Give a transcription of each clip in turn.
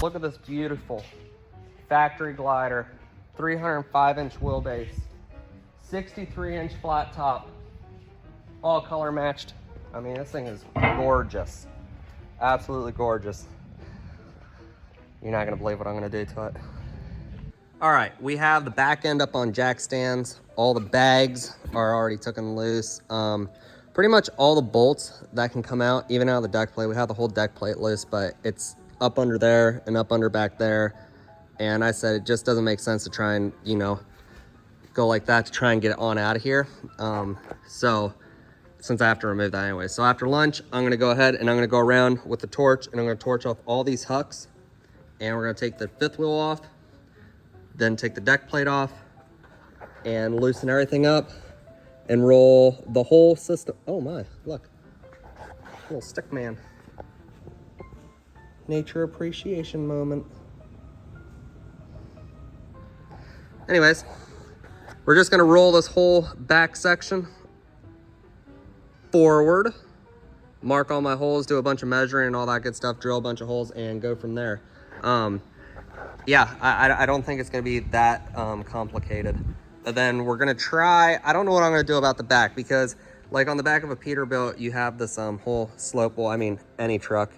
Look at this beautiful factory glider, 305-inch wheelbase, 63-inch flat top, all color matched. I mean, this thing is gorgeous, absolutely gorgeous. You're not gonna believe what I'm gonna do to it. All right, we have the back end up on jack stands. All the bags are already taken loose. Pretty much all the bolts that can come out, even out of the deck plate. We have the whole deck plate loose, but it's up under there and up under back there. And I said it just doesn't make sense to try and, you know, go like that to try and get it on out of here. So since I have to remove that anyway. So after lunch, I'm gonna go ahead and I'm gonna go around with the torch and I'm gonna torch off all these hucks. And we're gonna take the fifth wheel off, then take the deck plate off and loosen everything up and roll the whole system. Oh my, look, little stick man. Nature appreciation moment. Anyways, we're just gonna roll this whole back section forward, mark all my holes, do a bunch of measuring and all that good stuff, drill a bunch of holes and go from there. Yeah, I don't think it's gonna be that complicated. And then we're gonna try, I don't know what I'm gonna do about the back, because like on the back of a Peterbilt, you have this whole slope wall, I mean, any truck.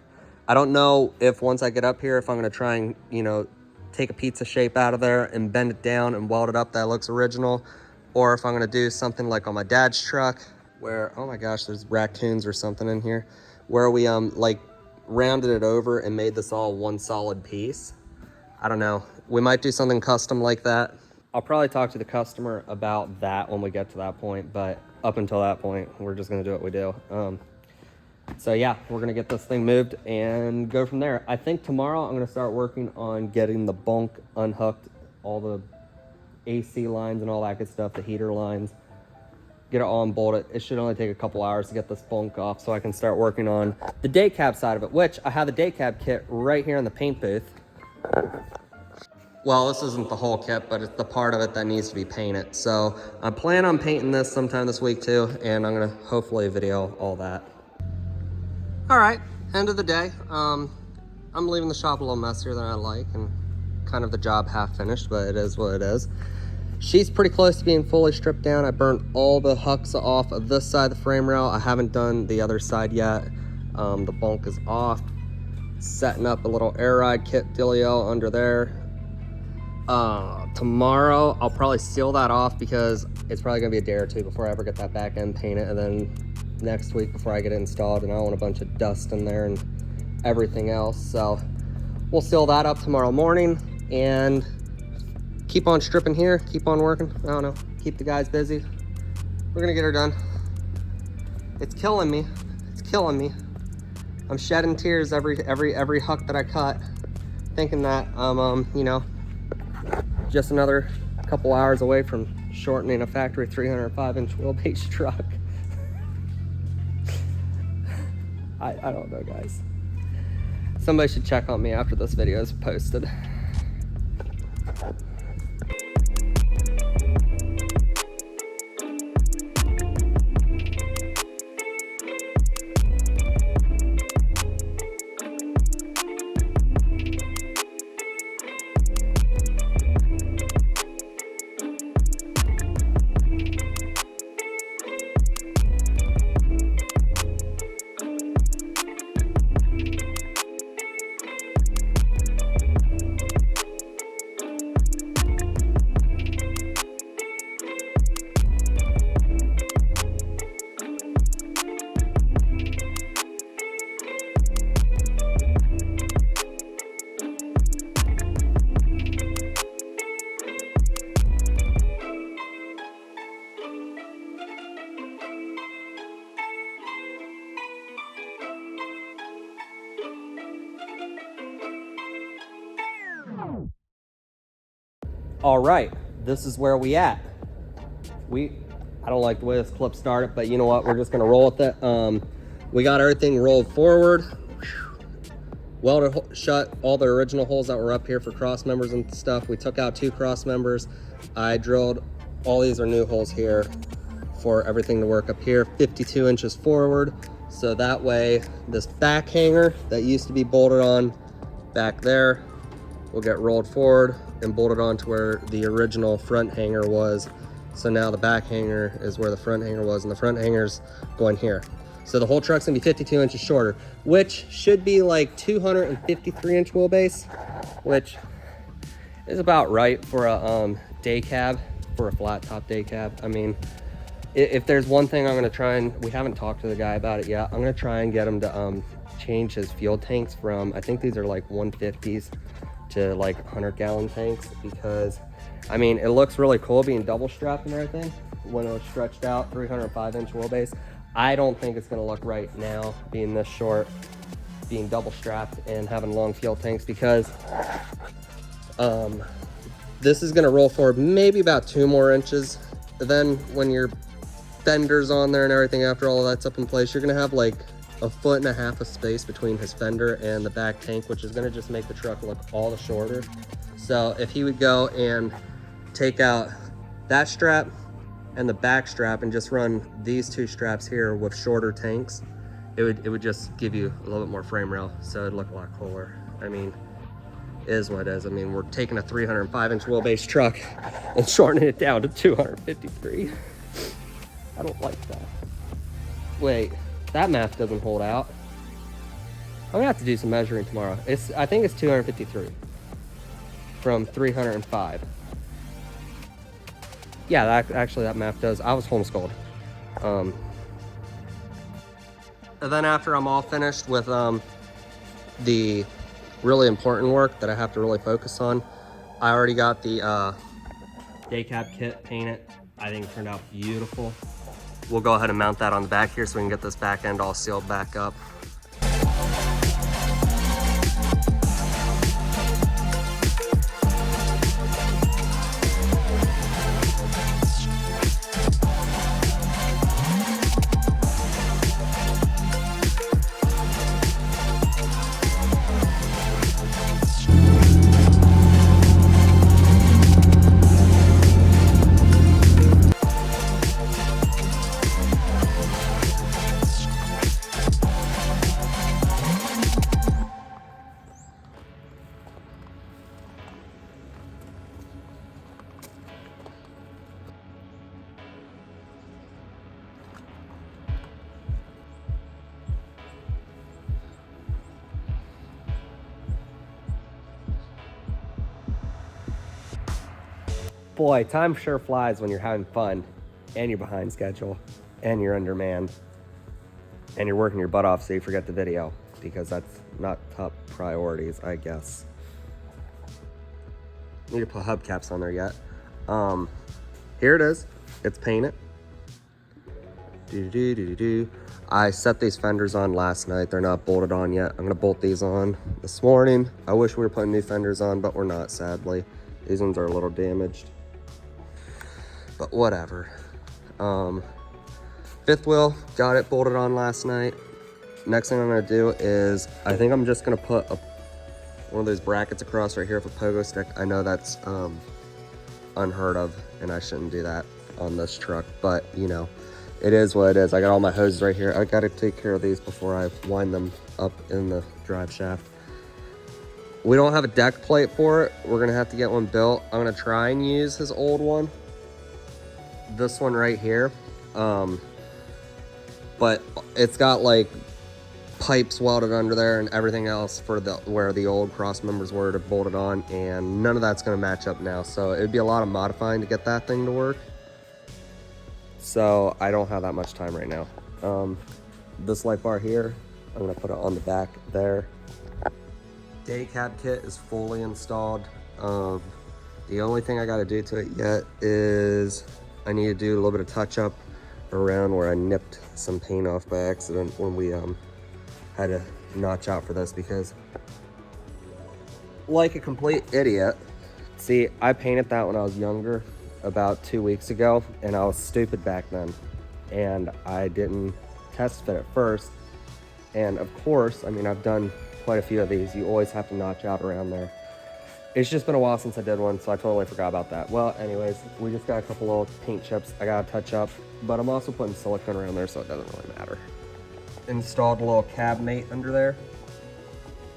I don't know if once I get up here, if I'm gonna try and, you know, take a pizza shape out of there and bend it down and weld it up that looks original, or if I'm gonna do something like on my dad's truck where, oh my gosh, there's raccoons or something in here, where we like rounded it over and made this all one solid piece. I don't know, we might do something custom like that. I'll probably talk to the customer about that when we get to that point, but up until that point, we're just gonna do what we do. So yeah, we're gonna get this thing moved and go from there. I think tomorrow I'm gonna start working on getting the bunk unhooked, all the AC lines and all that good stuff, the heater lines, get it all unbolted. It should only take a couple hours to get this bunk off so I can start working on the day cab side of it, which I have the day cab kit right here in the paint booth. Well, this isn't the whole kit, but it's the part of it that needs to be painted. So I plan on painting this sometime this week too, and I'm gonna hopefully video all that. All right, end of the day. I'm leaving the shop a little messier than I like, and kind of the job half finished, but it is what it is. She's pretty close to being fully stripped down. I burnt all the hucks off of this side of the frame rail. I haven't done the other side yet. The bunk is off. Setting up a little air ride kit dealio under there. Tomorrow I'll probably seal that off because it's probably gonna be a day or two before I ever get that back end painted, and then next week before I get it installed, and I don't want a bunch of dust in there and everything else. So we'll seal that up tomorrow morning and keep on stripping here, keep on working. I don't know, keep the guys busy. We're gonna get her done. It's killing me. It's killing me. I'm shedding tears every huck that I cut, thinking that I'm you know, just another couple hours away from shortening a factory 305-inch wheelbase truck. I don't know, guys. Somebody should check on me after this video is posted. All right, this is where we at. I don't like the way this clip started, but you know what? We're just gonna roll with it. We got everything rolled forward, welded shut all the original holes that were up here for cross members and stuff. We took out 2 cross members. I drilled, all these are new holes here for everything to work up here, 52 inches forward. So that way, this back hanger that used to be bolted on back there will get rolled forward and bolted onto where the original front hanger was. So now the back hanger is where the front hanger was, and the front hanger's going here. So the whole truck's gonna be 52 inches shorter, which should be like 253-inch wheelbase, which is about right for a day cab, for a flat top day cab. I mean, if there's one thing I'm gonna try, and we haven't talked to the guy about it yet, I'm gonna try and get him to change his fuel tanks from, I think these are like 150s to like 100-gallon tanks, because I mean, it looks really cool being double strapped and everything when it was stretched out, 305-inch wheelbase. I don't think it's gonna look right now being this short, being double strapped and having long fuel tanks, because this is gonna roll forward maybe about 2 more inches. Then when your fender's on there and everything, after all of that's up in place, you're gonna have like 1.5 foot of space between his fender and the back tank, which is gonna just make the truck look all the shorter. So if he would go and take out that strap and the back strap and just run these 2 straps here with shorter tanks, it would just give you a little bit more frame rail, so it'd look a lot cooler. I mean, it is what it is. I mean, we're taking a 305-inch wheelbase truck and shortening it down to 253. I don't like that. Wait, that math doesn't hold out. I'm gonna have to do some measuring tomorrow. I think it's 253 from 305. Yeah, actually that math does. I was homeschooled. And then after I'm all finished with the really important work that I have to really focus on, I already got the day cab kit painted. I think it turned out beautiful. We'll go ahead and mount that on the back here so we can get this back end all sealed back up. Boy, time sure flies when you're having fun and you're behind schedule and you're undermanned and you're working your butt off so you forget the video, because that's not top priorities, I guess. Need to put hubcaps on there yet. Here it is. It's painted. I set these fenders on last night. They're not bolted on yet. I'm gonna bolt these on this morning. I wish we were putting new fenders on, but we're not, sadly. These ones are a little damaged, but whatever. Fifth wheel, got it bolted on last night. Next thing I'm gonna do is, I think I'm just gonna put one of those brackets across right here with a pogo stick. I know that's unheard of, and I shouldn't do that on this truck, but you know, it is what it is. I got all my hoses right here. I gotta take care of these before I wind them up in the drive shaft. We don't have a deck plate for it. We're gonna have to get one built. I'm gonna try and use his old one. This one right here. But it's got like pipes welded under there and everything else for where the old cross members were to bolt it on, and none of that's gonna match up now. So it'd be a lot of modifying to get that thing to work. So I don't have that much time right now. This light bar here, I'm gonna put it on the back there. Day cab kit is fully installed. The only thing I gotta do to it yet is I need to do a little bit of touch up around where I nipped some paint off by accident when we had to notch out for this, because like a complete idiot, see, I painted that when I was younger about 2 weeks ago, and I was stupid back then, and I didn't test fit at first. And of course, I mean, I've done quite a few of these. You always have to notch out around there. It's just been a while since I did one, so I totally forgot about that. Well, anyways, we just got a couple little paint chips I gotta touch up, but I'm also putting silicone around there, so it doesn't really matter. Installed a little cab mate under there.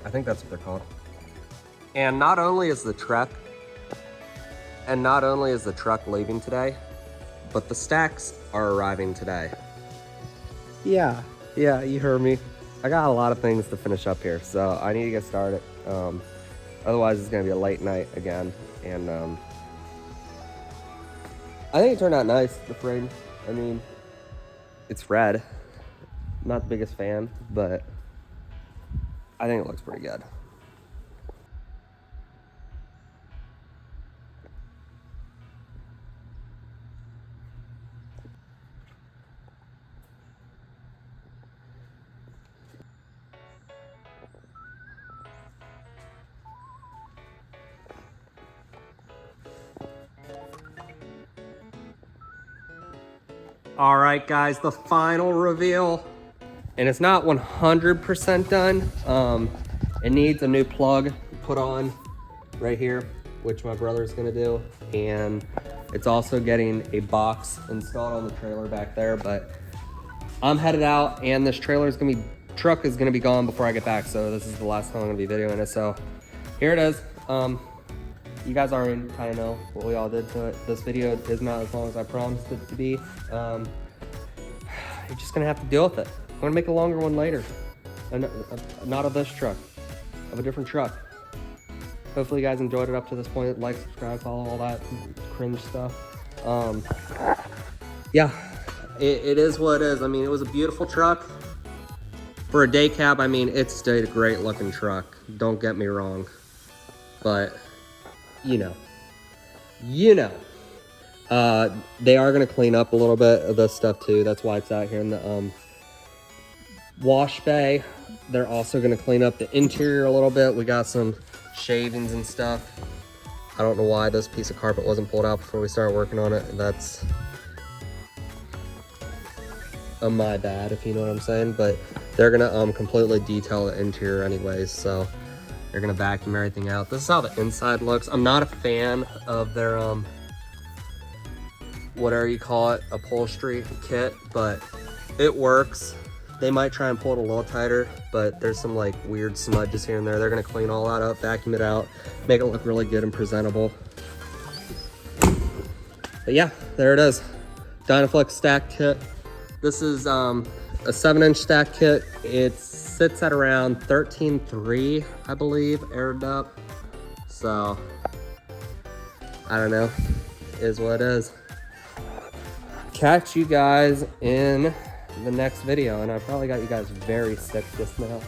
I think that's what they're called. And not only is the truck leaving today, but the stacks are arriving today. Yeah, you heard me. I got a lot of things to finish up here, so I need to get started. Otherwise it's gonna be a late night again. And I think it turned out nice, the frame. I mean, it's red. I'm not the biggest fan, but I think it looks pretty good. All right, guys, the final reveal. And it's not 100% done. It needs a new plug put on right here, which my brother's gonna do. And it's also getting a box installed on the trailer back there, but I'm headed out and this truck is gonna be gone before I get back. So this is the last time I'm gonna be videoing it. So here it is. You guys already kind of know what we all did to it. This video is not as long as I promised it to be. You're just gonna have to deal with it. I'm gonna make a longer one later. Not of this truck, of a different truck. Hopefully you guys enjoyed it up to this point. Like, subscribe, follow, all that cringe stuff. Yeah, it is what it is. I mean, it was a beautiful truck. For a day cab, I mean, it stayed a great looking truck. Don't get me wrong. But you know, they are gonna clean up a little bit of this stuff too. That's why it's out here in the wash bay. They're also gonna clean up the interior a little bit. We got some shavings and stuff. I don't know why this piece of carpet wasn't pulled out before we started working on it. That's my bad, if you know what I'm saying. But they're gonna completely detail the interior anyways, so they're gonna vacuum everything out. This is how the inside looks. I'm not a fan of their whatever you call it, upholstery kit, but it works. They might try and pull it a little tighter, but there's some like weird smudges here and there. They're gonna clean all that up, vacuum it out, make it look really good and presentable. But yeah, there it is. Dynaflex stack kit. This is a 7-inch stack kit. It sits at around 13.3, I believe, aired up. So, I don't know, is what it is. Catch you guys in the next video, and I probably got you guys very sick just now.